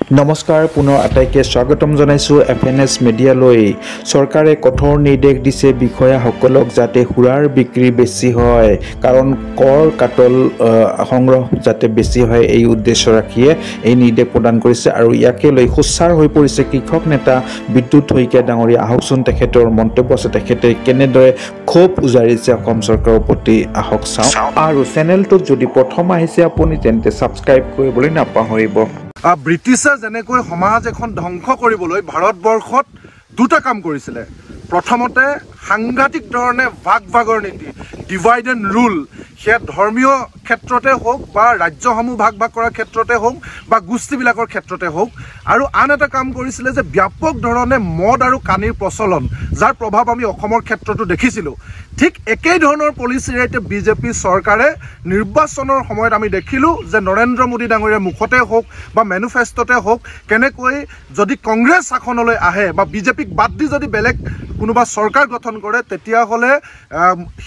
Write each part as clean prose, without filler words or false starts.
নমস্কাৰ পুনৰ আটাইকে স্বাগতম জনাইছো এফএনএছ মিডিয়ালৈ চৰকাৰে কঠোৰ নিৰ্দেশ দিছে বিষয়াসকলক যাতে সুৰাৰ বিক্ৰী বেছি হয় কাৰণ কৰ কাটল সংগ্ৰহ যাতে বেছি হয় এই উদ্দেশ্য ৰাখিয়ে এই নিৰ্দেশ প্ৰদান কৰিছে আৰু ইয়াকে লৈ খুচাৰ হৈ পৰিছে কৃষক নেতা বিদ্যুৎ শইকীয়া ডাঙৰীয়া আহকচোন তেখেতৰ মন্তব্য আছে তেখেতে কেনেদৰে ক্ষোভ উজাৰিছে অসম চৰকাৰৰ প্ৰতি আহক চাওঁ আৰু চেনেলটোত যদি প্ৰথম আহিছে আপুনি তেন্তে সাবস্ক্ৰাইব কৰিবলৈ নাপাহৰিব। ব্ৰিটিছে যেনেকৈ সমাজ এখন ধ্বংস কৰিবলৈ ভাৰতবৰ্ষত দুটা কাম কৰিছিলে। প্ৰথমতে সাংঘাতিক ধৰণে ভাগৰ নীতি ডিভাইড এণ্ড ৰুল সেয়া ধৰ্মীয় ক্ষেত্ৰতে হওক বা ৰাজ্যসমূহ ভাগ কৰাৰ ক্ষেত্ৰতে হওক বা গোষ্ঠীবিলাকৰ ক্ষেত্ৰতে হওক আৰু আন এটা কাম কৰিছিলে যে ব্যাপক ধৰণে মদ আৰু কানিৰ প্ৰচলন যাৰ প্ৰভাৱ আমি অসমৰ ক্ষেত্ৰতো দেখিছিলোঁ। ঠিক একেই ধৰণৰ পলিচিৰে এতিয়া বিজেপি চৰকাৰে নিৰ্বাচনৰ সময়ত আমি দেখিলোঁ যে নৰেন্দ্ৰ মোদী ডাঙৰীয়াৰ মুখতে হওক বা মেনিফেষ্টতে হওক কেনেকৈ যদি কংগ্ৰেছ শাসনলৈ আহে বা বিজেপিক বাদ দি যদি বেলেগ কোনোবা চৰকাৰ গঠন কৰে তেতিয়াহ'লে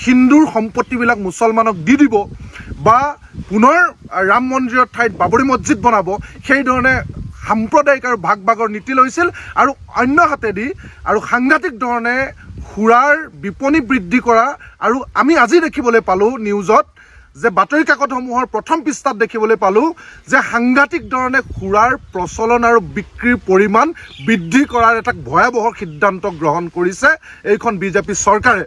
হিন্দুৰ সম্পত্তিবিলাক মুছলমানক দি দিব বা পুনৰ ৰাম মন্দিৰৰ ঠাইত বাবৰি মছজিদ বনাব সেইধৰণে সাম্প্ৰদায়িক আৰু ভাগৰ নীতি লৈছিল আৰু অন্য হাতেদি আৰু সাংঘাতিক ধৰণে সুৰাৰ বিপণী বৃদ্ধি কৰা আৰু আমি আজি দেখিবলৈ পালোঁ নিউজত যে বাতৰি কাকতসমূহৰ প্ৰথম পৃষ্ঠাত দেখিবলৈ পালোঁ যে সাংঘাতিক ধৰণে সুৰাৰ প্ৰচলন আৰু বিক্ৰীৰ পৰিমাণ বৃদ্ধি কৰাৰ এটা ভয়াৱহ সিদ্ধান্ত গ্ৰহণ কৰিছে এইখন বিজেপি চৰকাৰে।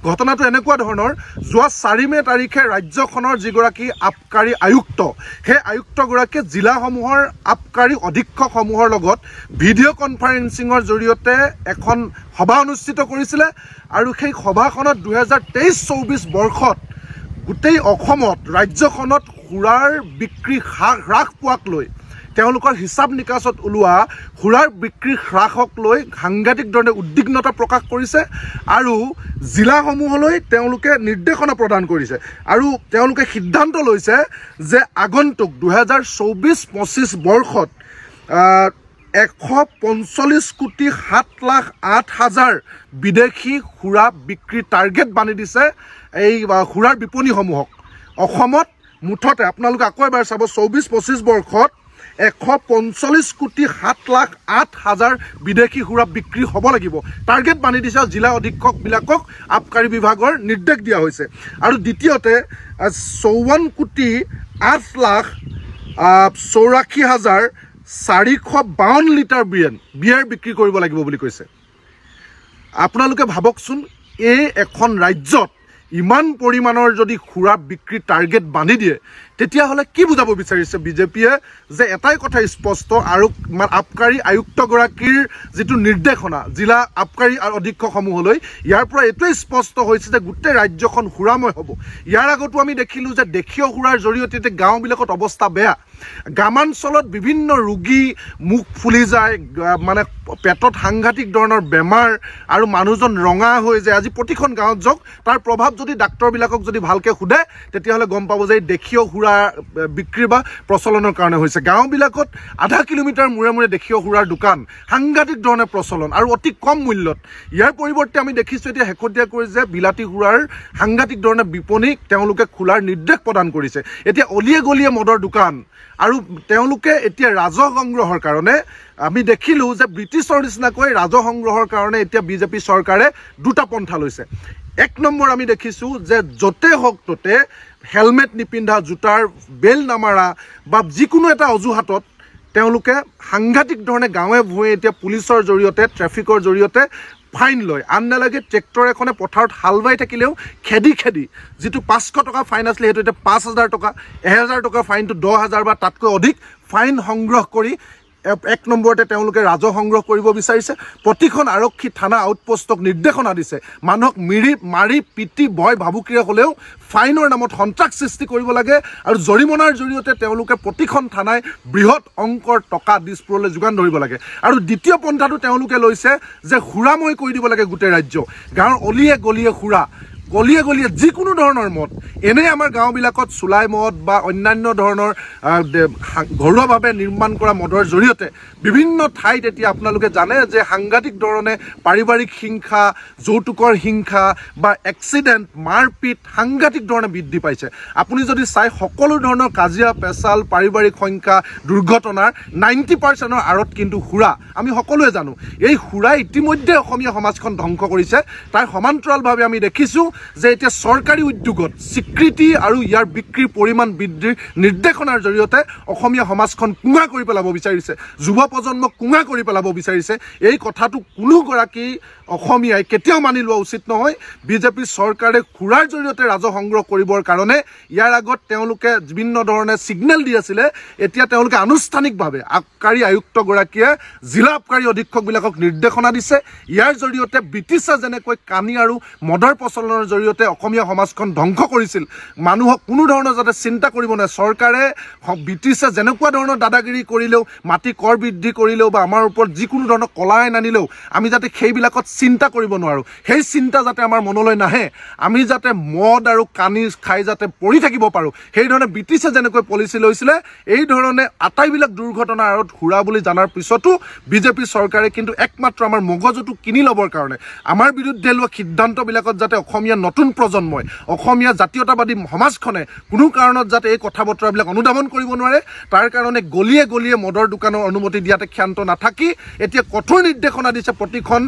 ঘটনাটো এনেকুৱা ধৰণৰ যোৱা 4 মে তাৰিখে ৰাজ্যখনৰ যিগৰাকী আবকাৰী আয়ুক্ত সেই আয়ুক্তগৰাকীয়ে জিলাসমূহৰ আবকাৰী অধীক্ষকসমূহৰ লগত ভিডিঅ' কনফাৰেন্সিঙৰ জৰিয়তে এখন সভা অনুষ্ঠিত কৰিছিলে আৰু সেই সভাখনত 2023-24 বৰ্ষত গোটেই অসমত ৰাজ্যখনত সুৰাৰ বিক্ৰী হ্ৰাস পোৱাক লৈ তেওঁলোকৰ হিচাপ নিকাচত ওলোৱা সুৰাৰ বিক্ৰী হ্ৰাসক লৈ সাংঘাতিক ধৰণে উদ্বিগ্নতা প্ৰকাশ কৰিছে আৰু জিলাসমূহলৈ তেওঁলোকে নিৰ্দেশনা প্ৰদান কৰিছে আৰু তেওঁলোকে সিদ্ধান্ত লৈছে যে আগন্তুক 2024-25 বৰ্ষত 145,07,08,000 বিদেশী সুৰা বিক্ৰী টাৰ্গেট বান্ধি দিছে এই সুৰাৰ বিপণীসমূহক। অসমত মুঠতে আপোনালোকে আকৌ এবাৰ চাব 24-25 বৰ্ষত 145,07,08,000 বিদেশী সুৰা বিক্ৰী হ'ব লাগিব টাৰ্গেট বান্ধি দিছে জিলা অধীক্ষকবিলাকক আবকাৰী বিভাগৰ নিৰ্দেশ দিয়া হৈছে আৰু দ্বিতীয়তে 54,84,452 লিটাৰ বিয়াৰ বিক্ৰী কৰিব লাগিব বুলি কৈছে। আপোনালোকে ভাবকচোন এই এখন ৰাজ্যত ইমান পৰিমাণৰ যদি সুৰা বিক্ৰী টাৰ্গেট বান্ধি দিয়ে তেতিয়াহ'লে কি বুজাব বিচাৰিছে বিজেপিয়ে যে এটাই কথা স্পষ্ট আৰু আবকাৰী আয়ুক্তগৰাকীৰ যিটো নিৰ্দেশনা জিলা আবকাৰী অধীক্ষকসমূহলৈ ইয়াৰ পৰা এইটোৱে স্পষ্ট হৈছে যে গোটেই ৰাজ্যখন সুৰাময় হ'ব। ইয়াৰ আগতো আমি দেখিলোঁ যে দেশীয় সুৰাৰ জৰিয়তে গাঁওবিলাকত অৱস্থা বেয়া, গ্ৰামাঞ্চলত বিভিন্ন ৰোগী মুখ ফুলি যায় মানে পেটত সাংঘাতিক ধৰণৰ বেমাৰ আৰু মানুহজন ৰঙা হৈ যায়। আজি প্ৰতিখন গাঁৱত যাওক তাৰ প্ৰভাৱ যদি ডাক্তৰবিলাকক যদি ভালকৈ সোধে তেতিয়াহ'লে গম পাব যে দেশীয় সুৰা বিক্ৰী বা প্ৰচলনৰ কাৰণে হৈছে। গাঁওবিলাকত আধা কিলোমিটাৰ মূৰে দেশীয় সুৰাৰ দোকান সাংঘাতিক ধৰণে প্ৰচলন আৰু অতি কম মূল্যত। ইয়াৰ পৰিৱৰ্তে আমি দেখিছোঁ এতিয়া শেহতীয়াকৈ যে বিলাতী সুৰাৰ সাংঘাতিক ধৰণে বিপণী তেওঁলোকে খোলাৰ নিৰ্দেশ প্ৰদান কৰিছে। এতিয়া অলিয়ে গলিয়ে মদৰ দোকান আৰু তেওঁলোকে এতিয়া ৰাজহ সংগ্ৰহৰ কাৰণে আমি দেখিলোঁ যে ব্ৰিটিছৰ নিচিনাকৈ ৰাজহ সংগ্ৰহৰ কাৰণে এতিয়া বিজেপি চৰকাৰে দুটা পন্থা লৈছে। 1 নম্বৰ আমি দেখিছোঁ যে য'তে হওক ত'তে হেলমেট নিপিন্ধা জোতাৰ বেল নামাৰা বা যিকোনো এটা অজুহাতত তেওঁলোকে সাংঘাতিক ধৰণে গাঁৱে ভূঞে এতিয়া পুলিচৰ জৰিয়তে ট্ৰেফিকৰ জৰিয়তে ফাইন লয়। আন নালাগে ট্ৰেক্টৰ এখনে পথাৰত হাল বাই থাকিলেও খেদি যিটো 500 টকা ফাইন আছিলে সেইটো এতিয়া 5,000 টকা, 1,000 টকাৰ ফাইনটো 10,000 বা তাতকৈ অধিক ফাইন সংগ্ৰহ কৰি 1 নম্বৰতে তেওঁলোকে ৰাজহ সংগ্ৰহ কৰিব বিচাৰিছে। প্ৰতিখন আৰক্ষী থানা আউটপোষ্টক নিৰ্দেশনা দিছে মানুহক মাৰি পিটি ভয় ভাবুকিৰে হ'লেও ফাইনৰ নামত সন্ত্ৰাস সৃষ্টি কৰিব লাগে আৰু জৰিমনাৰ জৰিয়তে তেওঁলোকে প্ৰতিখন থানাই বৃহৎ অংকৰ টকা দিছপুৰলৈ যোগান ধৰিব লাগে। আৰু দ্বিতীয় পন্থাটো তেওঁলোকে লৈছে যে সুৰাময় কৰি দিব লাগে গোটেই ৰাজ্য। গাঁৱৰ অলিয়ে গলিয়ে সুৰা গলিয়ে গলিয়ে যিকোনো ধৰণৰ মদ এনেই আমাৰ গাঁওবিলাকত চুলাই মদ বা অন্যান্য ধৰণৰ ঘৰুৱাভাৱে নিৰ্মাণ কৰা মদৰ জৰিয়তে বিভিন্ন ঠাইত এতিয়া আপোনালোকে জানে যে সাংঘাতিক ধৰণে পাৰিবাৰিক হিংসা যৌতুকৰ হিংসা বা এক্সিডেণ্ট মাৰপিট সাংঘাতিক ধৰণে বৃদ্ধি পাইছে আপুনি যদি চাই সকলো ধৰণৰ কাজিয়া পেচাল পাৰিবাৰিক সংখ্যা দুৰ্ঘটনাৰ 90% আঁৰত কিন্তু সুৰা আমি সকলোৱে জানো এই সুৰা ইতিমধ্যে অসমীয়া সমাজখন ধ্বংস কৰিছে তাৰ সমান্তৰালভাৱে আমি দেখিছোঁ যে এতিয়া চৰকাৰী উদ্যোগত স্বীকৃতি আৰু ইয়াৰ বিক্ৰীৰ পৰিমাণ বৃদ্ধিৰ নিৰ্দেশনাৰ জৰিয়তে অসমীয়া সমাজখন কুঙা কৰি পেলাব বিচাৰিছে যুৱ প্ৰজন্মক কুঙা কৰি পেলাব বিচাৰিছে এই কথাটো কোনো গৰাকী অসমীয়াই কেতিয়াও মানি লোৱা উচিত নহয় বিজেপি চৰকাৰে খুৰাৰ জৰিয়তে ৰাজহ সংগ্ৰহ কৰিবৰ কাৰণে ইয়াৰ আগত তেওঁলোকে বিভিন্ন ধৰণে সিগনেল দি আছিলে এতিয়া তেওঁলোকে আনুষ্ঠানিকভাৱে আবকাৰী আয়ুক্তগৰাকীয়ে জিলা আবকাৰী অধীক্ষকবিলাকক নিৰ্দেশনা দিছে ইয়াৰ জৰিয়তে ব্ৰিটিছে যেনেকৈ কানি আৰু মদৰ প্ৰচলনৰ জৰিয়তে অসমীয়া সমাজখন ধ্বংস কৰিছিল মানুহক কোনো ধৰণৰ যাতে চিন্তা কৰিব নোৱাৰে চৰকাৰে ব্ৰিটিছে যেনেকুৱা ধৰণৰ দাদাগিৰি কৰিলেও মাটি কৰ বৃদ্ধি কৰিলেও বা আমাৰ ওপৰত যিকোনো ধৰণৰ কলা আইন আনিলেও আমি যাতে সেইবিলাকত চিন্তা কৰিব নোৱাৰোঁ সেই চিন্তা যাতে আমাৰ মনলৈ নাহে আমি যাতে মদ আৰু কানি খাই যাতে পৰি থাকিব পাৰোঁ সেইধৰণে ব্ৰিটিছে যেনেকৈ পলিচি লৈছিলে এই ধৰণে আটাইবিলাক দুৰ্ঘটনাৰ আঁৰত সুৰা বুলি জনাৰ পিছতো বিজেপি চৰকাৰে কিন্তু একমাত্ৰ আমাৰ মগজুটো কিনি ল'বৰ কাৰণে আমাৰ বিৰুদ্ধে লোৱা সিদ্ধান্তবিলাকত যাতে অসমীয়া নতুন প্ৰজন্মই অসমীয়া জাতীয়তাবাদী সমাজখনে কোনো কাৰণত যাতে এই কথা বতৰাবিলাক অনুধাৱন কৰিব নোৱাৰে তাৰ কাৰণে গলিয়ে গলিয়ে মদৰ দোকানৰ অনুমতি দিয়াতে ক্ষান্ত নাথাকি এতিয়া কঠোৰ নিৰ্দেশনা দিছে প্ৰতিখন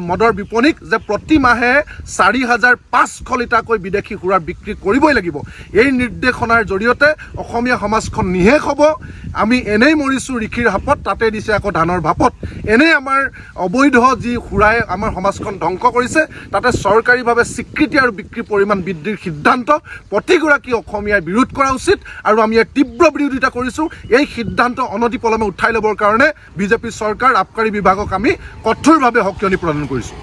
মদৰ বিপণীক যে প্ৰতি মাহে 4,500 লিটাৰকৈ বিদেশী সুৰাৰ বিক্ৰী কৰিবই লাগিব এই নিৰ্দেশনাৰ জৰিয়তে অসমীয়া সমাজখন নিশেষ হ'ব আমি এনেই মৰিছোঁ ঋষিৰ হাপত তাতে দিছে আকৌ ধানৰ ভাপত এনেই আমাৰ অবৈধ যি সুৰাই আমাৰ সমাজখন ধ্বংস কৰিছে তাতে চৰকাৰীভাৱে স্বীকৃতি আৰু বিক্ৰী পৰিমাণ বৃদ্ধিৰ সিদ্ধান্ত প্ৰতিগৰাকী অসমীয়াই বিৰোধ কৰা উচিত আৰু আমি ইয়াৰ তীব্ৰ বিৰোধিতা কৰিছোঁ এই সিদ্ধান্ত অনতিপলমে উঠাই ল'বৰ কাৰণে বিজেপি চৰকাৰ আবকাৰী বিভাগক আমি কঠোৰভাৱে সকিয়নি প্ৰদান কৰিছোঁ।